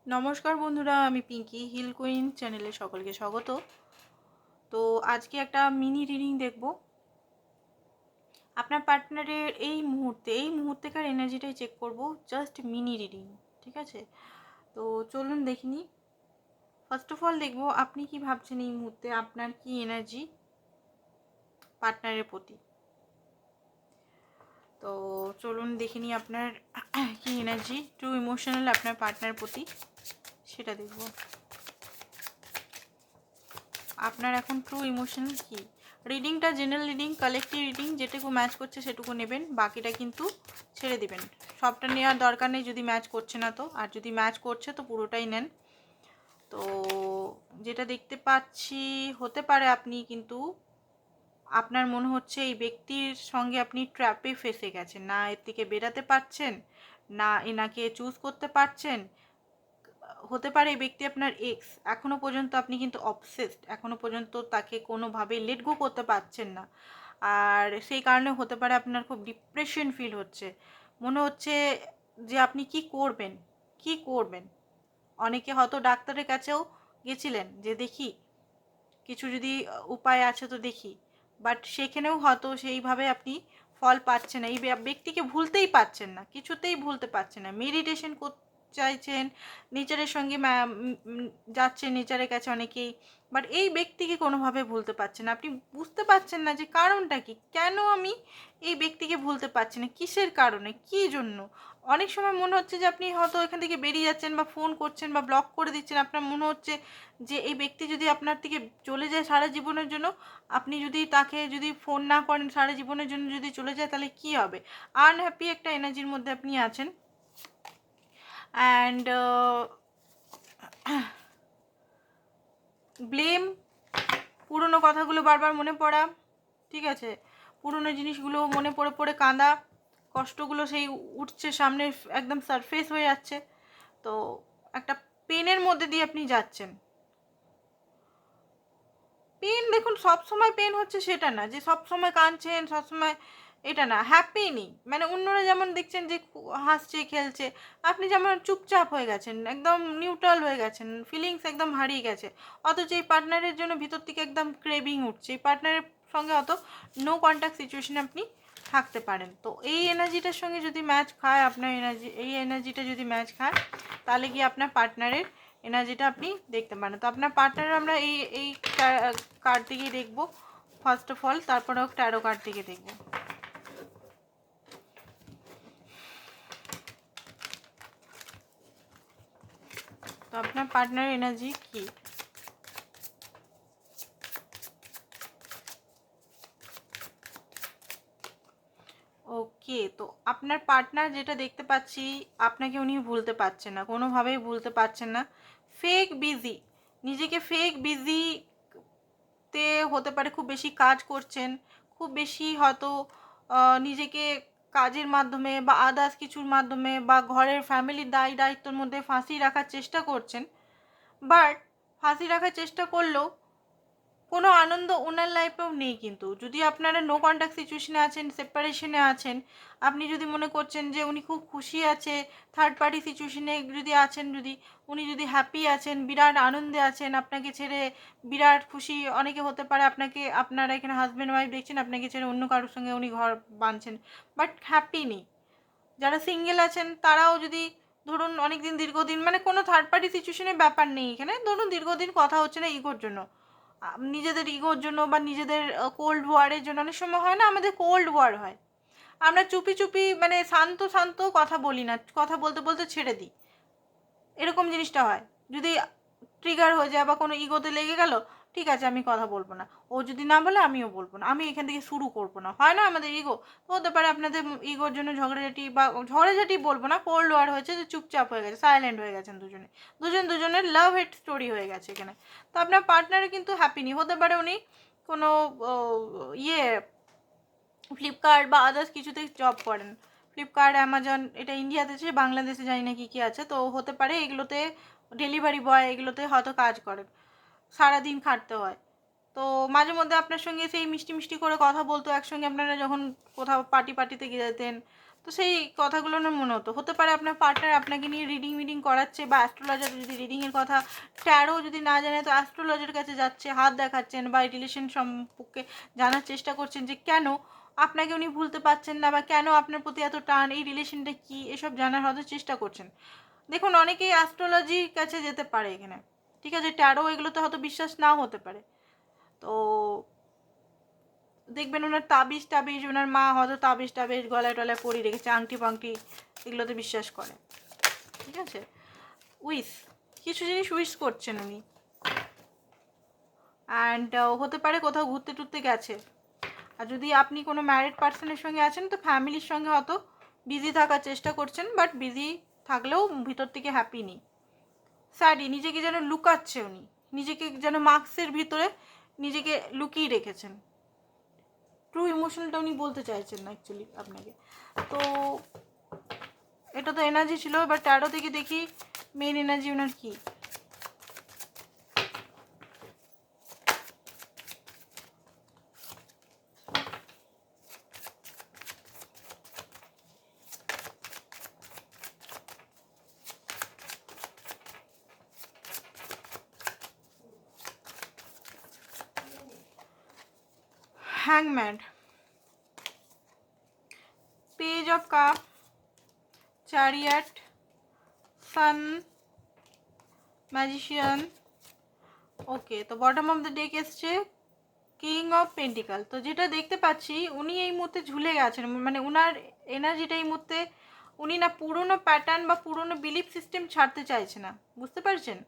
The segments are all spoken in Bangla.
নমস্কার বন্ধুরা, আমি পিঙ্কি হিল কুইন চ্যানেলে সকলকে স্বাগত। তো আজকে একটা মিনি রিডিং দেখব আপনার পার্টনারের এই মুহূর্তেকার এনার্জিটাই চেক করব, জাস্ট মিনি রিডিং, ঠিক আছে? তো চলুন দেখিনি। ফার্স্ট অফ অল দেখব আপনি কি ভাবছেন এই মুহূর্তে, আপনার কি এনার্জি পার্টনারের প্রতি। তো চলুন দেখিনি আপনার কি এনার্জি ট্রু ইমোশনাল আপনার পার্টনারের প্রতি, সেটা দেখব। আপনার এখন ট্রু ইমোশন কি। রিডিংটা জেনারেল রিডিং, কালেক্টিভ রিডিং, যেটুকু ম্যাচ করছে সেটুকু নেবেন, বাকিটা কিন্তু ছেড়ে দিবেন। সবটা নেওয়ার দরকার নেই যদি ম্যাচ করছে না তো, আর যদি ম্যাচ করছে তো পুরোটাই নেন। তো যেটা দেখতে পাচ্ছি, হতে পারে আপনি কিন্তু আপনার মনে হচ্ছে এই ব্যক্তির সঙ্গে আপনি ট্র্যাপে ফেসে গেছেন, না এর থেকে বেরাতে পারছেন, না এনাকে চুজ করতে পারছেন। হতে পারে এই ব্যক্তি আপনার এক্স, এখনো পর্যন্ত আপনি কিন্তু অবসেসড, এখনো পর্যন্ত তাকে কোনোভাবে লেট গো করতে পারছেন না। আর সেই কারণে হতে পারে আপনার খুব ডিপ্রেশন ফিল হচ্ছে, মনে হচ্ছে যে আপনি কি করবেন, কি করবেন। অনেকে হয়তো ডাক্তারের কাছেও গেছিলেন যে দেখি কিছু যদি উপায় আছে তো দেখি, বাট সেখানেও হয়তো সেইভাবে আপনি ফল পাচ্ছেন না। এই ব্যক্তিকে ভুলতেই পারছেন না, কিছুতেই ভুলতে পারছেন না। মেডিটেশন করতে চাইছেন, নেচারের সঙ্গে যাচ্ছেন নেচারের কাছে অনেকেই, বাট এই ব্যক্তিকে কোনোভাবে ভুলতে পারছেন না। আপনি বুঝতে পারছেন না যে কারণটা কি, কেন আমি এই ব্যক্তিকে ভুলতে পারছি না, কিসের কারণে, কী জন্য। অনেক সময় মনে হচ্ছে যে আপনি হয়তো এখান থেকে বেরিয়ে যাচ্ছেন বা ফোন করছেন বা ব্লক করে দিচ্ছেন, আপনার মনে হচ্ছে যে এই ব্যক্তি যদি আপনার থেকে চলে যায় সারা জীবনের জন্য, আপনি যদি তাকে যদি ফোন না করেন সারা জীবনের জন্য যদি চলে যায়, তাহলে কি হবে। আনহ্যাপি একটা এনার্জির মধ্যে আপনি আছেন। অ্যান্ড ব্লেম, পুরনো কথাগুলো বারবার মনে পড়া, ঠিক আছে, পুরনো জিনিসগুলো মনে পড়ে পড়ে কাঁদা, কষ্টগুলো সেই উঠছে সামনে, একদম সারফেস হয়ে যাচ্ছে। তো একটা পেনের মধ্যে দিয়ে আপনি যাচ্ছেন। পেন দেখুন, সব সময় পেন হচ্ছে সেটা না, যে সব সময় কাঁদছেন সব সময়, এটা না। হ্যাপি নেই, মানে অন্যরা যেমন দেখছেন যে হাসছে খেলছে, আপনি যেমন চুপচাপ হয়ে গেছেন, একদম নিউট্রাল হয়ে গেছেন, ফিলিংস একদম হারিয়ে গেছে। অথচ এই পার্টনারের জন্য ভিতর থেকে একদম ক্রেভিং উঠছে, এই পার্টনারের সঙ্গে অত নো কন্ট্যাক্ট সিচুয়েশনে আপনি থাকতে পারেন। তো এই এনার্জিটার সঙ্গে যদি ম্যাচ খায় আপনার এনার্জি, এই এনার্জিটা যদি ম্যাচ খায়, তাহলে কি আপনার পার্টনারের এনার্জিটা আপনি দেখতে পারেন। তো আপনার পার্টনার আমরা এই এই কার্ড দিকেই দেখবো ফার্স্ট অফ অল, তারপরে ট্যারো কার্ড দিকে দেখবো। তো আপনার পার্টনার এনার্জি কি। ওকে, তো আপনার পার্টনার যেটা দেখতে পাচ্ছি, আপনাকে উনি ভুলতে পারছেন না, কোনোভাবেই ভুলতে পারছেন না। ফেক বিজি, নিজেকে ফেক বিজি তে হতে পারে খুব বেশি কাজ করছেন, খুব বেশি হয়তো নিজেকে কাজের মাধ্যমে বা আদার্স কিছুর মাধ্যমে বা ঘরের ফ্যামিলির দায়িত্বর মধ্যে ফাঁসিয়ে রাখার চেষ্টা করছেন। বাট ফাঁসি রাখার চেষ্টা করলেও কোনো আনন্দ ওনার লাইফেও নেই। কিন্তু যদি আপনারা নো কন্ট্যাক্ট সিচুয়েশনে আছেন, সেপারেশনে আছেন, আপনি যদি মনে করছেন যে উনি খুব খুশি আছে, থার্ড পার্টি সিচুয়েশনে যদি আছেন, যদি উনি যদি হ্যাপি আছেন, বিরাট আনন্দে আছেন, আপনাকে ছেড়ে বিরাট খুশি, অনেকে হতে পারে আপনাকে, আপনারা এখানে হাজব্যান্ড ওয়াইফ দেখছেন, আপনাকে ছেড়ে অন্য কারোর সঙ্গে উনি ঘর বাঁধছেন, বাট হ্যাপি নেই। যারা সিঙ্গেল আছেন তারাও যদি ধরুন অনেকদিন দীর্ঘদিন, মানে কোনো থার্ড পার্টি সিচুয়েশনের ব্যাপার নেই এখানে, ধরুন দীর্ঘদিন কথা হচ্ছে না ইগোর জন্য, নিজেদের ইগোর জন্য বা নিজেদের কোল্ড ওয়ারের জন্য। অনেক সময় হয় না আমাদের কোল্ড ওয়ার হয়, আমরা চুপি চুপি মানে শান্ত শান্ত কথা বলি না, কথা বলতে বলতে ছেড়ে দিই, এরকম জিনিসটা হয়। যদি ট্রিগার হয়ে যায় বা কোনো ইগোতে লেগে গেল, ঠিক আছে আমি কথা বলবো না, ও যদি না বলে আমিও বলবো না, আমি এখান থেকে শুরু করবো না, হয় না আমাদের ইগো। তো হতে পারে আপনাদের ইগোর জন্য ঝগড়াঝাটি, বা ঝগড়াঝাটি বলবো না, কোল্ড ওয়ার হয়েছে, যে চুপচাপ হয়ে গেছে, সাইলেন্ট হয়ে গেছেন দুজনে, দুজনের লাভ হেট স্টোরি হয়ে গেছে এখানে। তো আপনার পার্টনারে কিন্তু হ্যাপি নেই। হতে পারে উনি কোনো ইয়ে ফ্লিপকার্ট বা আদার্স কিছুতে জব করেন, ফ্লিপকার্ট অ্যামাজন, এটা ইন্ডিয়াতে আছে, বাংলাদেশে জানি না কী কী আছে। তো হতে পারে এগুলোতে ডেলিভারি বয় এগুলোতে হয়তো কাজ করেন, সারাদিন খাটতে হয়। তো মাঝে মধ্যে আপনার সঙ্গে সেই মিষ্টি মিষ্টি করে কথা বলতো, একসঙ্গে আপনারা যখন কোথাও পার্টিতে গিয়ে যেতেন, তো সেই কথাগুলো না মনে হতে পারে আপনার পার্টনার আপনাকে নিয়ে রিডিং করাচ্ছে, বা অ্যাস্ট্রোলজার যদি রিডিংয়ের কথা, ট্যারো যদি না জানে তো অ্যাস্ট্রোলজার কাছে যাচ্ছে, হাত দেখাচ্ছেন বা রিলেশন সম্পর্কে জানার চেষ্টা করছেন যে কেন আপনাকে উনি ভুলতে পারছেন না, বা কেন আপনার প্রতি এত টান, এই রিলেশনটা কী, এসব জানার হয়তো চেষ্টা করছেন। দেখুন, অনেকেই অ্যাস্ট্রোলজির কাছে যেতে পারে এখানে, ঠিক আছে, ট্যারো এগুলোতে হয়তো বিশ্বাস নাও হতে পারে। তো দেখবেন ওনার তাবিজ ওনার মা হয়তো তাবিজ গলায় টলায় পরিয়ে রেখেছে, আংটি পাংটি এগুলোতে বিশ্বাস করে, ঠিক আছে। কিছু জিনিস উইশ করছেন উনি, অ্যান্ড হতে পারে কোথাও ঘুরতে টুরতে গেছে। আর যদি আপনি কোনো ম্যারিড পার্সনের সঙ্গে আছেন তো ফ্যামিলির সঙ্গে হয়তো বিজি থাকার চেষ্টা করছেন, বাট বিজি থাকলেও ভিতর থেকে হ্যাপি নেই, স্যাডই, নিজেকে যেন লুকাচ্ছে উনি, নিজেকে যেন মাস্কের ভিতরে নিজেকে লুকিয়ে রেখেছেন, ট্রু ইমোশনটা উনি বলতে চাইছেন না অ্যাকচুয়ালি আপনাকে। তো এটা তো এনার্জি ছিল, এবার ট্যারো থেকে দেখি মেন এনার্জি ওনার কি। হ্যাংম্যান, page of cup, chariot, sun, magician. Okay, তো বটম অফ দ্য ডেক এসছে কিং অফ পেন্টিকাল। তো যেটা দেখতে পাচ্ছি উনি এই মুহূর্তে ঝুলে গেছেন, মানে উনার এনার্জিটা এই মুহূর্তে উনি না পুরনো প্যাটার্ন বা পুরনো বিলিফ সিস্টেম ছাড়তে চাইছে না, বুঝতে পারছেন?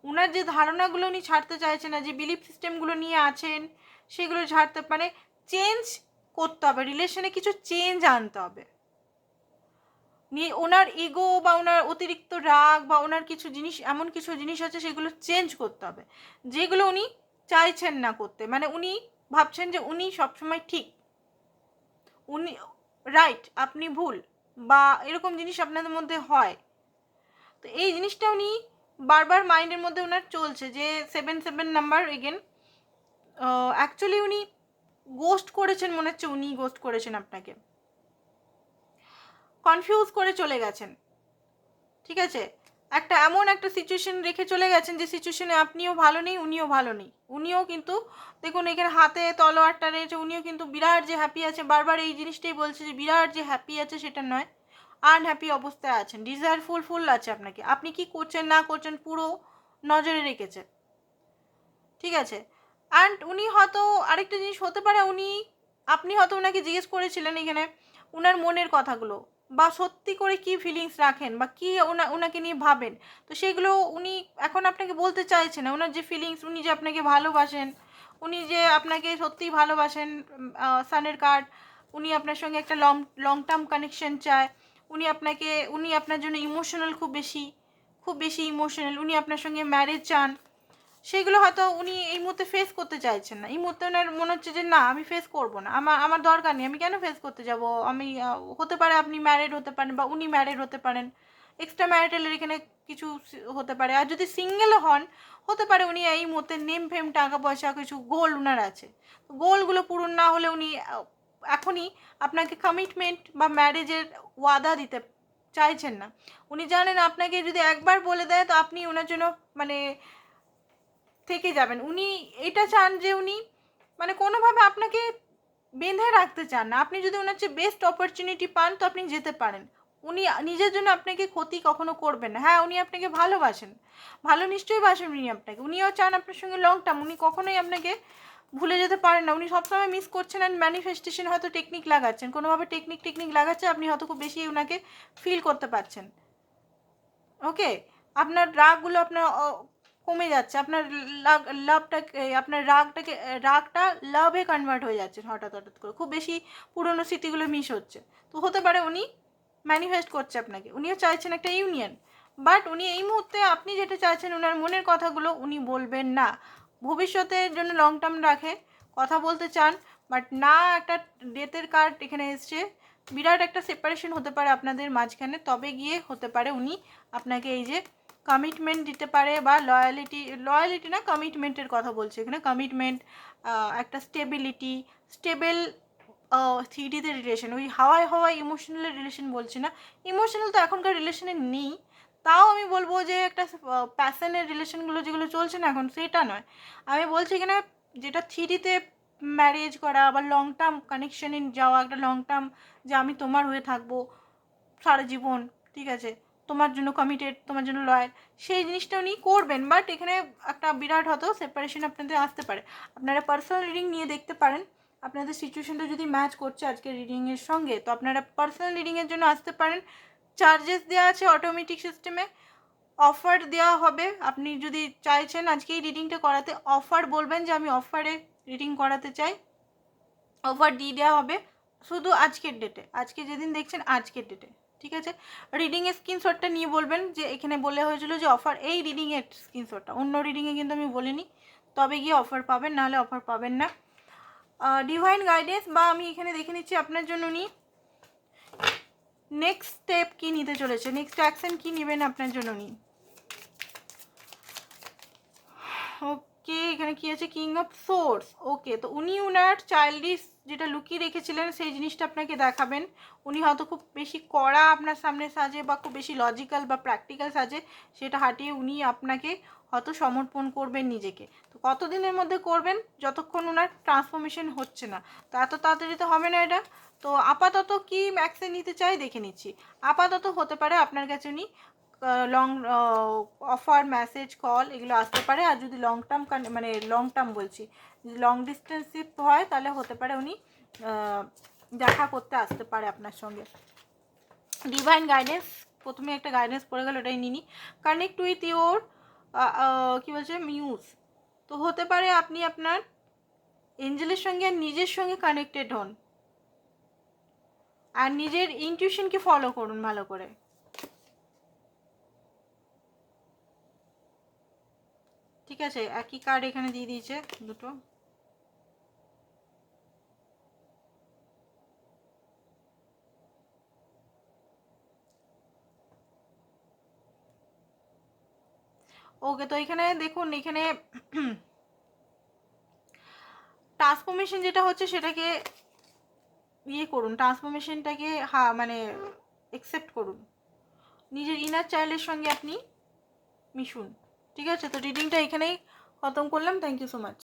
উনার যে ধারণাগুলো উনি ছাড়তে চাইছে না, যে বিলিফ সিস্টেমগুলো নিয়ে আছেন সেগুলো ছাড়তে, মানে চেঞ্জ করতে হবে, রিলেশনে কিছু চেঞ্জ আনতে হবে। ওনার ইগো বা ওনার অতিরিক্ত রাগ বা ওনার কিছু জিনিস, এমন কিছু জিনিস আছে সেগুলো চেঞ্জ করতে হবে, যেগুলো উনি চাইছেন না করতে। মানে উনি ভাবছেন যে উনি সবসময় ঠিক, উনি রাইট, আপনি ভুল, বা এরকম জিনিস আপনাদের মধ্যে হয়। তো এই জিনিসটা উনি বারবার মাইন্ডের মধ্যে ওনার চলছে, যে 7 নাম্বার এগেন। অ্যাকচুয়ালি উনি গোস্ট করেছেন, মনে হচ্ছে উনি গোস্ট করেছেন আপনাকে, কনফিউজ করে চলে গেছেন, ঠিক আছে। একটা এমন একটা সিচুয়েশন রেখে চলে গেছেন যে সিচুয়েশনে আপনিও ভালো নেই, উনিও ভালো নেই। উনিও কিন্তু দেখুন এখানে হাতে তলোয়ারটা রয়েছে, উনিও কিন্তু বিরাট যে হ্যাপি আছে, বারবার এই জিনিসটাই বলছে যে বিরাট যে হ্যাপি আছে সেটা নয়, আনহ্যাপি অবস্থায় আছেন, ডিজায়ার ফুল আছে আপনাকে, আপনি কি করছেন না করছেন পুরো নজরে রেখেছেন, ঠিক আছে। অ্যান্ড উনি হয়তো আরেকটা জিনিস হতে পারে, আপনি হয়তো ওনাকে জিজ্ঞেস করেছিলেন এখানে ওনার মনের কথাগুলো, বা সত্যি করে কি ফিলিংস রাখেন, বা কি ওনাকে নিয়ে ভাবেন, তো সেগুলো উনি এখন আপনাকে বলতে চাইছেন না। ওনার যে ফিলিংস, উনি যে আপনাকে ভালোবাসেন, উনি যে আপনাকে সত্যিই ভালোবাসেন, সানের কার্ড, উনি আপনার সঙ্গে একটা লং টার্ম কানেকশন চায়, উনি আপনার জন্য ইমোশনাল, খুব বেশি ইমোশনাল, উনি আপনার সঙ্গে ম্যারেজ চান, সেগুলো হয়তো উনি এই মুহূর্তে ফেস করতে চাইছেন না। এই মুহূর্তে ওনার মনে হচ্ছে যে না, আমি ফেস করব না, আমার দরকার নেই, আমি কেন ফেস করতে যাব। আমি হতে পারে আপনি ম্যারিড হতে পারেন বা উনি ম্যারিড হতে পারেন, এক্সট্রা ম্যারিটালের এখানে কিছু হতে পারে। আর যদি সিঙ্গেলও হন, হতে পারে উনি এই মুহূর্তে নেম ফেম, টাকা পয়সা, কিছু গোল ওনার আছে, গোলগুলো পূরণ না হলে উনি এখনই আপনাকে কমিটমেন্ট বা ম্যারেজের ওয়াদা দিতে চাইছেন না। উনি জানেন আপনাকে যদি একবার বলে দেয় তো আপনি ওনার জন্য মানে থেকে যাবেন। উনি এটা চান যে উনি মানে কোনোভাবে আপনাকে বেঁধে রাখতে চান না। আপনি যদি ওনার চেয়ে বেস্ট অপরচুনিটি পান তো আপনি যেতে পারেন। উনি নিজের জন্য আপনাকে ক্ষতি কখনো করবেন না। হ্যাঁ, উনি আপনাকে ভালোবাসেন, ভালো নিশ্চয়ই বাসেন উনি আপনাকে, উনিও চান আপনার সঙ্গে লং টার্ম, উনি কখনোই আপনাকে ভুলে যেতে পারেন না। উনি সবসময় মিস করছেন অ্যান্ড ম্যানিফেস্টেশন হয়তো টেকনিক লাগাচ্ছেন, কোনোভাবে টেকনিক লাগাচ্ছে, আপনি হয়তো খুব বেশি ওনাকে ফিল করতে পারছেন। ওকে, আপনার রাগগুলো আপনার কমে যাচ্ছে, আপনার আপনার রাগটা লাভে কনভার্ট হয়ে যাচ্ছে হঠাৎ করে, খুব বেশি পুরনো স্মৃতিগুলো মিস হচ্ছে। তো হতে পারে উনি ম্যানিফেস্ট করছে আপনাকে, উনিও চাইছেন একটা ইউনিয়ন, বাট উনি এই মুহূর্তে আপনি যেটা চাইছেন ওনার মনের কথাগুলো উনি বলবেন না। ভবিষ্যতের জন্য লং টার্ম রাখে কথা বলতে চান, বাট না, একটা ডেথের কার্ড এখানে এসছে, বিরাট একটা সেপারেশন হতে পারে আপনাদের মাঝখানে, তবে গিয়ে হতে পারে উনি আপনাকে এই যে কমিটমেন্ট দিতে পারে, বা লয়ালিটি না, কমিটমেন্টের কথা বলছে এখানে, কমিটমেন্ট, একটা স্টেবল থ্রিডিতে রিলেশন, ওই হাওয়ায় হাওয়ায় ইমোশনাল রিলেশন বলছি না, ইমোশনাল তো এখনকার রিলেশনে নেই, তাও আমি বলবো যে একটা প্যাশনের রিলেশনগুলো যেগুলো চলছে না এখন, সেটা নয়। আমি বলছি এখানে যেটা থ্রিডিতে ম্যারেজ করা বা লং টার্ম কানেকশানে যাওয়া, একটা লং টার্ম যে আমি তোমার হয়ে থাকবো সারা জীবন, ঠিক আছে, তোমার জন্য কমিটেড, তোমার জন্য লয়াল, সেই জিনিসটা উনি করবেন। বাট এখানে একটা বিরাট হতো সেপারেশন আপনাদের আসতে পারে। আপনারা পার্সোনাল রিডিং নিয়ে দেখতে পারেন, আপনাদের সিচুয়েশনটা যদি ম্যাচ করছে আজকের রিডিংয়ের সঙ্গে, তো আপনারা পার্সোনাল রিডিংয়ের জন্য আসতে পারেন। চার্জেস দেওয়া আছে অটোমেটিক সিস্টেমে, অফার দেওয়া হবে। আপনি যদি চাইছেন আজকে এই রিডিংটা করাতে, অফার বলবেন যে আমি অফারে রিডিং করাতে চাই, অফার দিয়ে দেওয়া হবে শুধু আজকের ডেটে, আজকে যেদিন দেখছেন আজকের ডেটে, ঠিক আছে। রিডিংয়ের স্ক্রিনশটটা নিয়ে বলবেন, যে এখানে বলে হয়েছিল যে অফার, এই রিডিংয়ের স্ক্রিনশটটা, অন্য রিডিংয়ে কিন্তু আমি বলিনি, তবে গিয়ে অফার পাবেন, নাহলে অফার পাবেন না। ডিভাইন গাইডেন্স, বা আমি এখানে দেখে নিচ্ছি আপনার জন্য উনি নেক্সট স্টেপ কী নিতে চলেছে, নেক্সট অ্যাকশন কী নেবেন আপনার জন্য উনি। ওকে, এখানে কি আছে, কিং অফ সোর্স। ওকে, তো উনি ওনার চাইল্ডিশ যেটা লুকিয়ে রেখেছিলেন সেই জিনিসটা আপনাকে দেখাবেন। উনি হয়তো খুব বেশি কড়া আপনার সামনে সাজে, বা খুব বেশি লজিক্যাল বা প্র্যাকটিক্যাল সাজে, সেটা হাঁটিয়ে উনি আপনাকে হয়তো সমর্পণ করবেন নিজেকে। তো কতদিনের মধ্যে করবেন, যতক্ষণ ওনার ট্রান্সফরমেশন হচ্ছে না, তো এত তাড়াতাড়ি তো হবে না এটা। তো আপাতত কি অ্যাকশন নিতে চাই দেখে নিচ্ছি। আপাতত হতে পারে আপনার কাছে উনি লং অফার, মেসেজ, কল এগুলো আসতে পারে। আর যদি লং টার্ম মানে লং টার্ম বলছি, যদি লং ডিস্টেন্সিভ হয় তাহলে হতে পারে উনি দেখা করতে আসতে পারে আপনার সঙ্গে। ডিভাইন গাইডেন্স, প্রথমে একটা গাইডেন্স পড়ে গেল, এটাই নিনি। কানেক্ট উইথ ইউর কী বলছে, মিউজ। তো হতে পারে আপনি আপনার এঞ্জেলের সঙ্গে আর নিজের সঙ্গে কানেক্টেড হন, আর নিজের ইনটিউশনকে ফলো করুন ভালো করে। ঠিক আছে, একই কার্ড এখানে দিয়ে দিয়েছে দুটো। ওকে, তো এখানে দেখুন, এখানে ট্রান্সফরমেশন যেটা হচ্ছে সেটাকে ইয়ে করুন, ট্রান্সফরমেশনটাকে মানে অ্যাকসেপ্ট করুন, নিজের ইনার চাইল্ডের সঙ্গে আপনি মিশুন। ঠিক আছে, তো রিডিংটা এখানেই খতম করলাম। Thank you so much.